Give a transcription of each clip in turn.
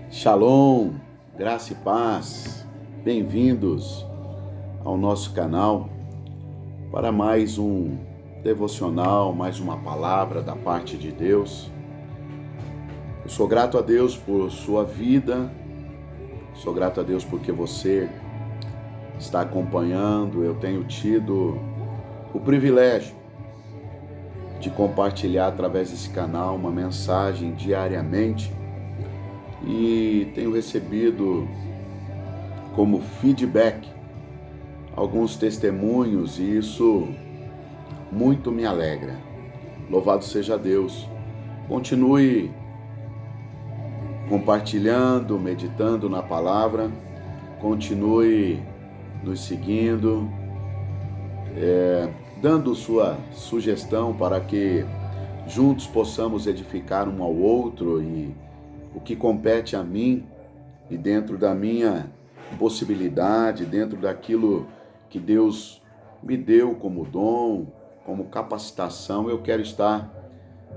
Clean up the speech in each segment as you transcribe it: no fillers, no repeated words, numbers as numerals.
Shalom, graça e paz, bem-vindos ao nosso canal para mais um devocional, mais uma palavra da parte de Deus. Eu sou grato a Deus por sua vida, sou grato a Deus porque você está acompanhando. Eu tenho tido o privilégio de compartilhar através desse canal uma mensagem diariamente e tenho recebido como feedback alguns testemunhos e isso muito me alegra. Louvado seja Deus. Continue compartilhando, meditando na palavra, continue nos seguindo, dando sua sugestão para que juntos possamos edificar um ao outro e o que compete a mim e dentro da minha possibilidade, dentro daquilo que Deus me deu como dom, como capacitação, eu quero estar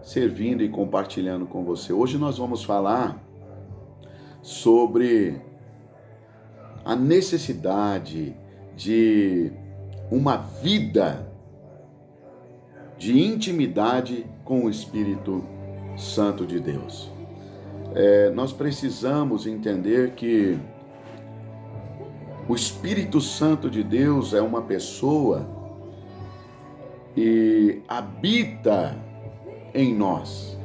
servindo e compartilhando com você. Hoje nós vamos falar sobre a necessidade de uma vida de intimidade com o Espírito Santo de Deus. Nós precisamos entender que o Espírito Santo de Deus é uma pessoa e habita em nós.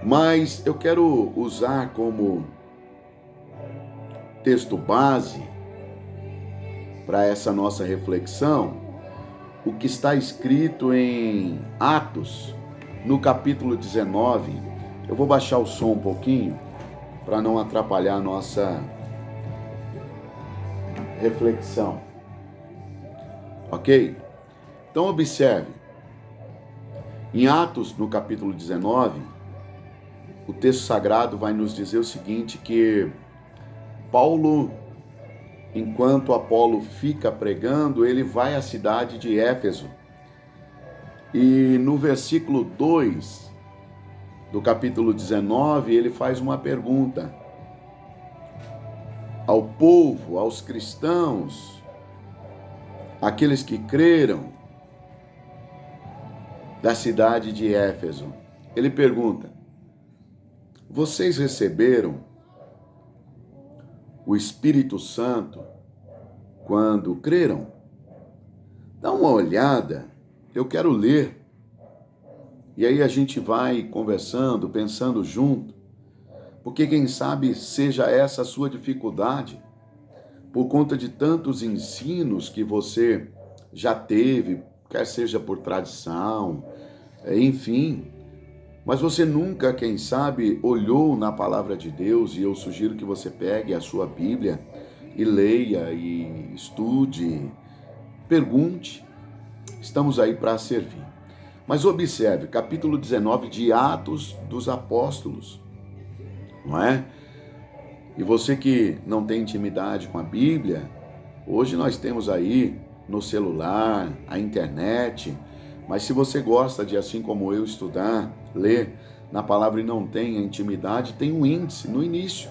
Mas eu quero usar como texto base para essa nossa reflexão o que está escrito em Atos, no capítulo 19. Eu vou baixar o som um pouquinho para não atrapalhar a nossa reflexão. Ok? Então observe. Em Atos, no capítulo 19, o texto sagrado vai nos dizer o seguinte, que Paulo, enquanto Apolo fica pregando, ele vai à cidade de Éfeso. E no versículo 2 do capítulo 19, ele faz uma pergunta ao povo, aos cristãos, aqueles que creram da cidade de Éfeso. Ele pergunta: vocês receberam o Espírito Santo quando creram? Dá uma olhada, eu quero ler. E aí a gente vai conversando, pensando junto, porque quem sabe seja essa a sua dificuldade, por conta de tantos ensinos que você já teve, quer seja por tradição, enfim, mas você nunca, quem sabe, olhou na palavra de Deus, e eu sugiro que você pegue a sua Bíblia e leia e estude, pergunte, estamos aí para servir. Mas observe, capítulo 19 de Atos dos Apóstolos, não é? E você que não tem intimidade com a Bíblia, hoje nós temos aí no celular, a internet, mas se você gosta de, assim como eu, estudar, ler na palavra e não tem a intimidade, tem um índice no início.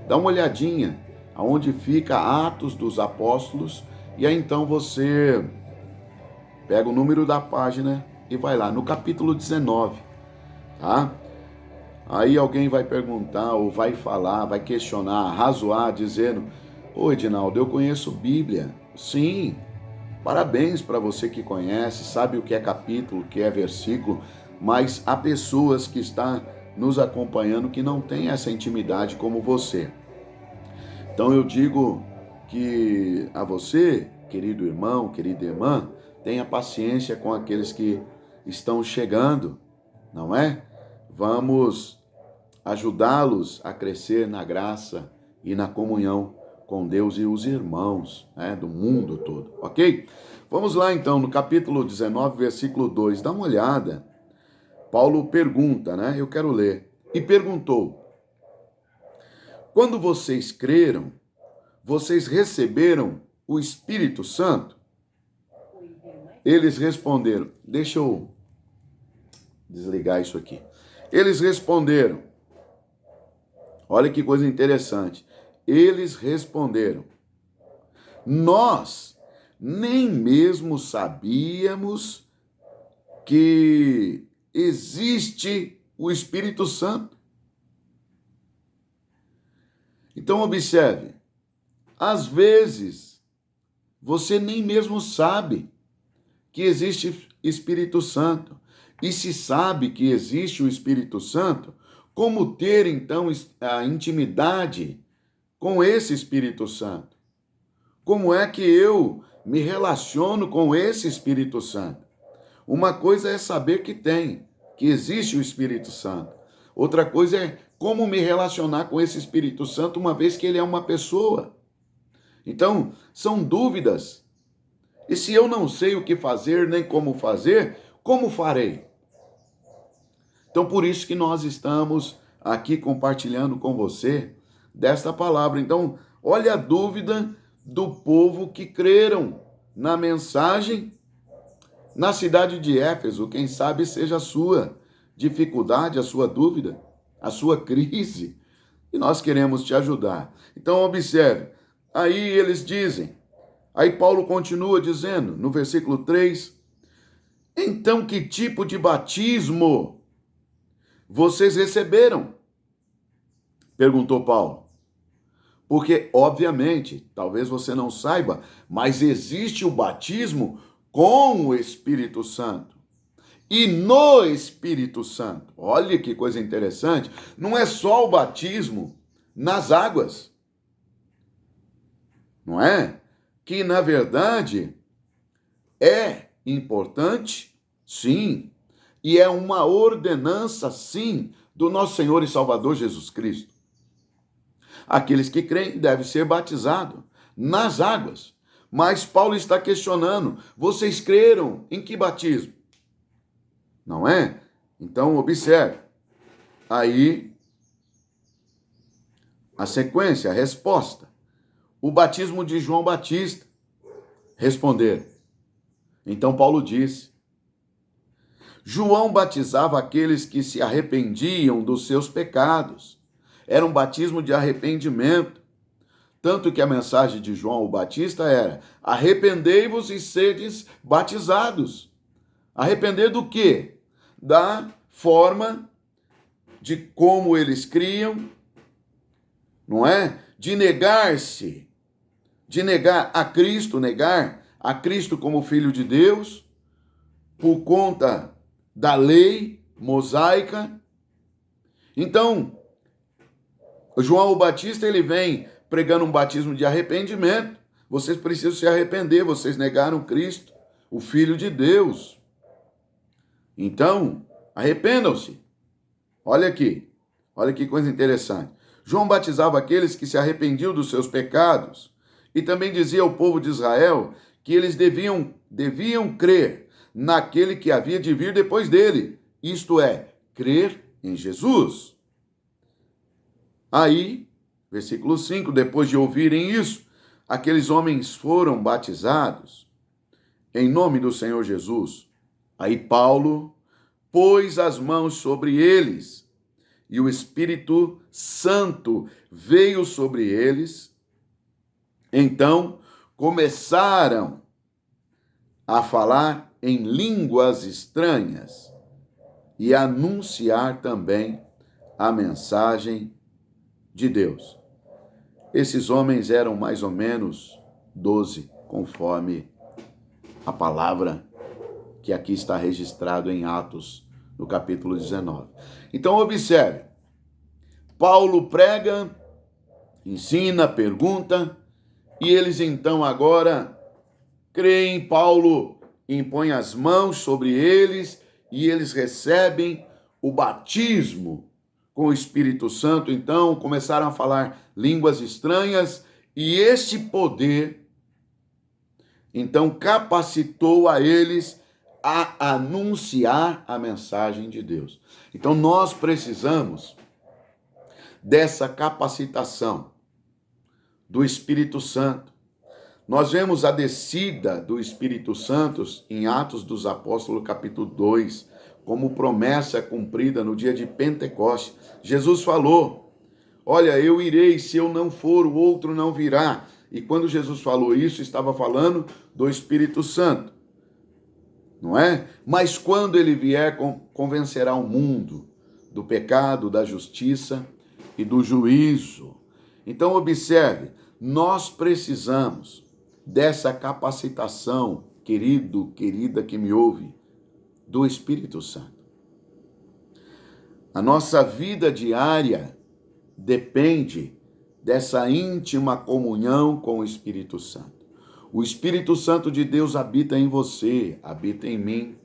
Dá uma olhadinha aonde fica Atos dos Apóstolos e aí então você pega o número da página e vai lá no capítulo 19, tá? Aí alguém vai perguntar ou vai falar, vai questionar, razoar, dizendo: ô Edinaldo, eu conheço Bíblia. Sim, parabéns para você que conhece, sabe o que é capítulo, o que é versículo, mas há pessoas que estão nos acompanhando que não têm essa intimidade como você. Então eu digo que a você, querido irmão, querida irmã, tenha paciência com aqueles que estão chegando, não é? Vamos ajudá-los a crescer na graça e na comunhão com Deus e os irmãos, né, do mundo todo, ok? Vamos lá então, no capítulo 19, versículo 2, dá uma olhada. Paulo pergunta, né? Eu quero ler. E perguntou: quando vocês creram, vocês receberam o Espírito Santo? Eles responderam, deixa eu desligar isso aqui. Eles responderam: Olha que coisa interessante. Eles responderam: nós nem mesmo sabíamos que existe o Espírito Santo. Então, observe, às vezes, você nem mesmo sabe que existe Espírito Santo. E se sabe que existe o Espírito Santo, como ter, então, a intimidade com esse Espírito Santo? Como é que eu me relaciono com esse Espírito Santo? Uma coisa é saber que existe o Espírito Santo. Outra coisa é como me relacionar com esse Espírito Santo, uma vez que ele é uma pessoa. Então, são dúvidas. E se eu não sei o que fazer, nem como fazer, como farei? Então, por isso que nós estamos aqui compartilhando com você desta palavra. Então, olha a dúvida do povo que creram na mensagem na cidade de Éfeso. Quem sabe seja a sua dificuldade, a sua dúvida, a sua crise. E nós queremos te ajudar. Então, observe. Aí eles dizem, aí Paulo continua dizendo, no versículo 3, então que tipo de batismo vocês receberam? Perguntou Paulo. Porque, obviamente, talvez você não saiba, mas existe o batismo com o Espírito Santo. E no Espírito Santo. Olha que coisa interessante. Não é só o batismo nas águas. Não é? Que, na verdade, é importante, sim. E é uma ordenança, sim, do nosso Senhor e Salvador Jesus Cristo. Aqueles que creem devem ser batizados nas águas. Mas Paulo está questionando, vocês creram em que batismo? Não é? Então, observe. Aí, a sequência, a resposta. O batismo de João Batista. Responder. Então, Paulo disse, João batizava aqueles que se arrependiam dos seus pecados. Era um batismo de arrependimento. Tanto que a mensagem de João o Batista era, arrependei-vos e sedes batizados. Arrepender do quê? Da forma de como eles criam, não é? De negar-se, de negar a Cristo como Filho de Deus, por conta da lei mosaica. Então, João o Batista, ele vem pregando um batismo de arrependimento. Vocês precisam se arrepender, vocês negaram Cristo, o Filho de Deus. Então, arrependam-se. Olha aqui, olha que coisa interessante. João batizava aqueles que se arrependiam dos seus pecados e também dizia ao povo de Israel que eles deviam crer naquele que havia de vir depois dele, isto é, crer em Jesus. Aí, versículo 5, depois de ouvirem isso, aqueles homens foram batizados em nome do Senhor Jesus. Aí Paulo pôs as mãos sobre eles e o Espírito Santo veio sobre eles. Então começaram a falar em línguas estranhas e a anunciar também a mensagem de Deus. Esses homens eram mais ou menos 12, conforme a palavra que aqui está registrado em Atos, no capítulo 19. Então, observe. Paulo prega, ensina, pergunta, e eles então agora creem. Paulo impõe as mãos sobre eles e eles recebem o batismo com o Espírito Santo. Então, começaram a falar línguas estranhas e este poder, então, capacitou a eles a anunciar a mensagem de Deus. Então, nós precisamos dessa capacitação do Espírito Santo. Nós vemos a descida do Espírito Santo em Atos dos Apóstolos, capítulo 2, como promessa cumprida no dia de Pentecostes. Jesus falou, olha, eu irei, se eu não for, o outro não virá. E quando Jesus falou isso, estava falando do Espírito Santo, não é? Mas quando ele vier, convencerá o mundo do pecado, da justiça e do juízo. Então, observe, nós precisamos dessa capacitação, querido, querida que me ouve, do Espírito Santo. A nossa vida diária depende dessa íntima comunhão com o Espírito Santo. O Espírito Santo de Deus habita em você, habita em mim,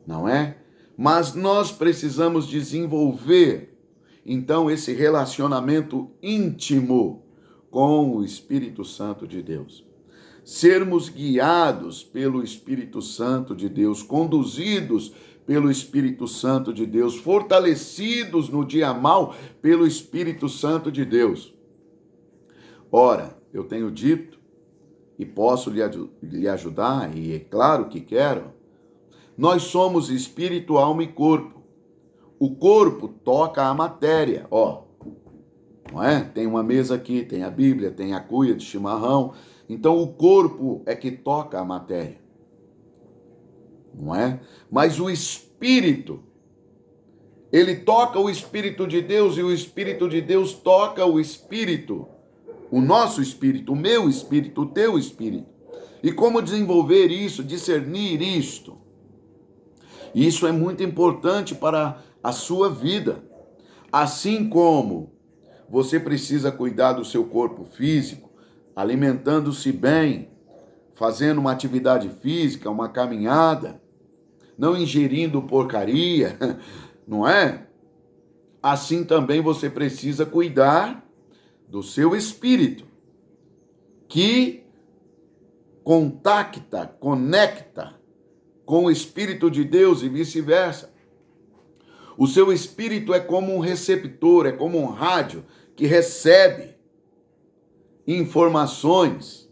não é? Mas nós precisamos desenvolver, então, esse relacionamento íntimo com o Espírito Santo de Deus. Sermos guiados pelo Espírito Santo de Deus, conduzidos pelo Espírito Santo de Deus, fortalecidos no dia mal pelo Espírito Santo de Deus. Ora, eu tenho dito e posso lhe ajudar, e é claro que quero, nós somos espírito, alma e corpo. O corpo toca a matéria, não é? Tem uma mesa aqui, tem a Bíblia, tem a cuia de chimarrão. Então o corpo é que toca a matéria, não é? Mas o espírito, ele toca o Espírito de Deus e o Espírito de Deus toca o espírito, o nosso espírito, o meu espírito, o teu espírito. E como desenvolver isso, discernir isto? Isso é muito importante para a sua vida. Assim como você precisa cuidar do seu corpo físico, alimentando-se bem, fazendo uma atividade física, uma caminhada, não ingerindo porcaria, não é? Assim também você precisa cuidar do seu espírito, que conecta com o Espírito de Deus e vice-versa. O seu espírito é como um receptor, é como um rádio que recebe informações.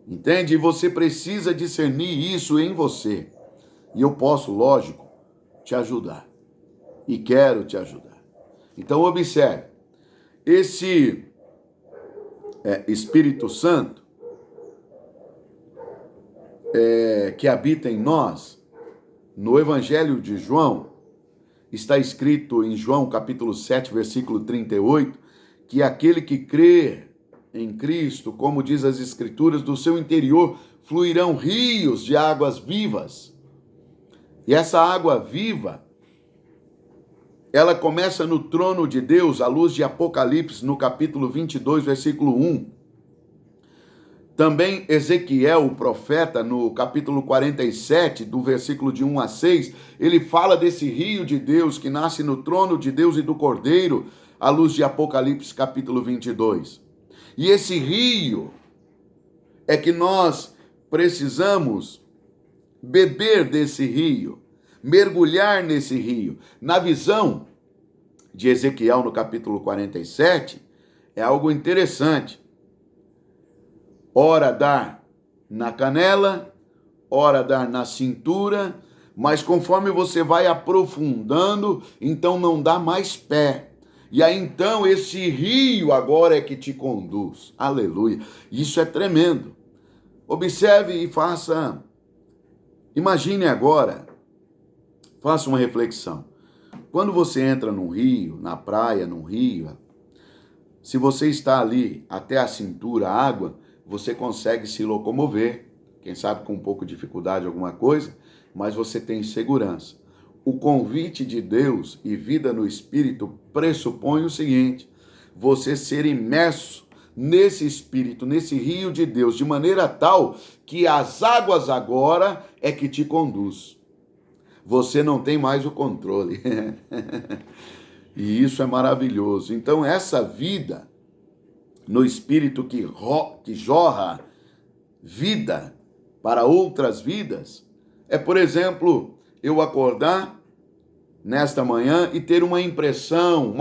Entende? E você precisa discernir isso em você. E eu posso, lógico, te ajudar. E quero te ajudar. Então, observe. Esse Espírito Santo que habita em nós, no Evangelho de João, está escrito em João capítulo 7, versículo 38, que aquele que crê em Cristo, como diz as Escrituras, do seu interior fluirão rios de águas vivas. E essa água viva, ela começa no trono de Deus, à luz de Apocalipse, no capítulo 22, versículo 1. Também Ezequiel, o profeta, no capítulo 47, do versículo de 1 a 6, ele fala desse rio de Deus que nasce no trono de Deus e do Cordeiro, à luz de Apocalipse, capítulo 22. E esse rio é que nós precisamos beber desse rio, mergulhar nesse rio. Na visão de Ezequiel, no capítulo 47, é algo interessante. Ora dar na canela, ora dar na cintura, mas conforme você vai aprofundando, então não dá mais pé. E aí então esse rio agora é que te conduz. Aleluia. Isso é tremendo. Observe e faça, imagine agora, faça uma reflexão. Quando você entra num rio, na praia, num rio, se você está ali até a cintura, a água, você consegue se locomover, quem sabe com um pouco de dificuldade, alguma coisa, mas você tem segurança. O convite de Deus e vida no Espírito pressupõe o seguinte: você ser imerso nesse Espírito, nesse rio de Deus, de maneira tal que as águas agora é que te conduz. Você não tem mais o controle. E isso é maravilhoso. Então essa vida no Espírito que jorra vida para outras vidas, é, por exemplo, eu acordar nesta manhã e ter uma impressão,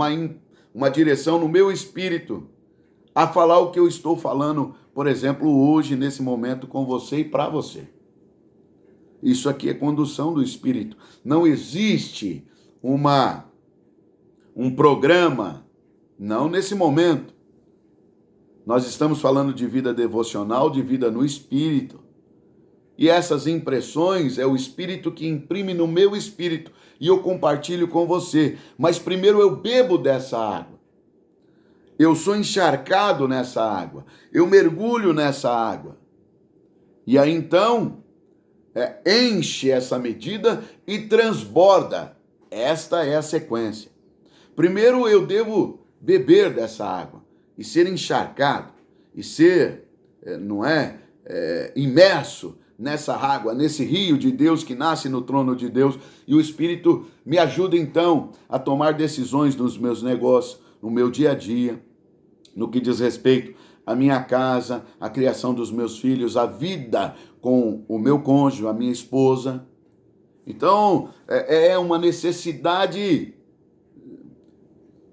uma direção no meu espírito a falar o que eu estou falando, por exemplo, hoje, nesse momento, com você e para você. Isso aqui é condução do Espírito. Não existe um programa não nesse momento. Nós estamos falando de vida devocional, de vida no Espírito. E essas impressões é o Espírito que imprime no meu espírito e eu compartilho com você. Mas primeiro eu bebo dessa água. Eu sou encharcado nessa água. Eu mergulho nessa água. E aí então, enche essa medida e transborda. Esta é a sequência. Primeiro eu devo beber dessa água e ser encharcado e ser, imerso nessa água, nesse rio de Deus que nasce no trono de Deus, e o Espírito me ajuda então a tomar decisões nos meus negócios, no meu dia a dia, no que diz respeito à minha casa, à criação dos meus filhos, à vida com o meu cônjuge, a minha esposa. Então, é uma necessidade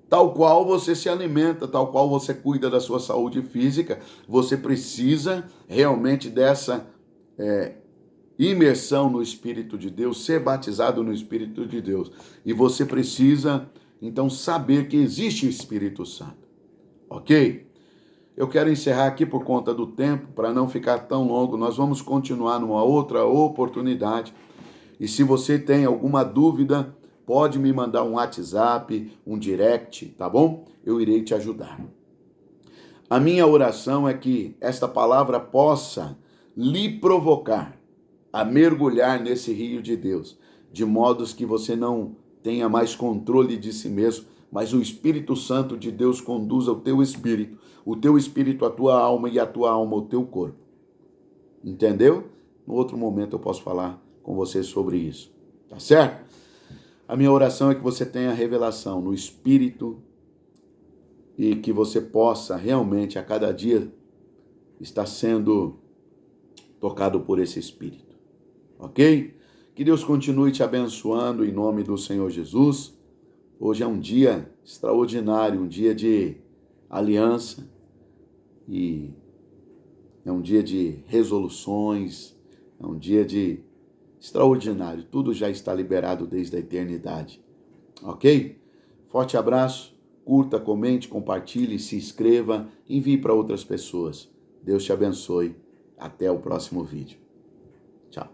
tal qual você se alimenta, tal qual você cuida da sua saúde física, você precisa realmente dessa imersão no Espírito de Deus, ser batizado no Espírito de Deus. E você precisa, então, saber que existe o Espírito Santo. Ok? Eu quero encerrar aqui por conta do tempo, para não ficar tão longo. Nós vamos continuar numa outra oportunidade. E se você tem alguma dúvida, pode me mandar um WhatsApp, um direct, tá bom? Eu irei te ajudar. A minha oração é que esta palavra possa lhe provocar a mergulhar nesse rio de Deus, de modos que você não tenha mais controle de si mesmo, mas o Espírito Santo de Deus conduza o teu espírito a tua alma e a tua alma o teu corpo. Entendeu? No outro momento eu posso falar com você sobre isso, tá certo? A minha oração é que você tenha revelação no Espírito e que você possa realmente a cada dia estar sendo tocado por esse Espírito, ok? Que Deus continue te abençoando em nome do Senhor Jesus. Hoje é um dia extraordinário, um dia de aliança e é um dia de resoluções, é um dia de extraordinário. Tudo já está liberado desde a eternidade, ok? Forte abraço, curta, comente, compartilhe, se inscreva, envie para outras pessoas. Deus te abençoe. Até o próximo vídeo. Tchau.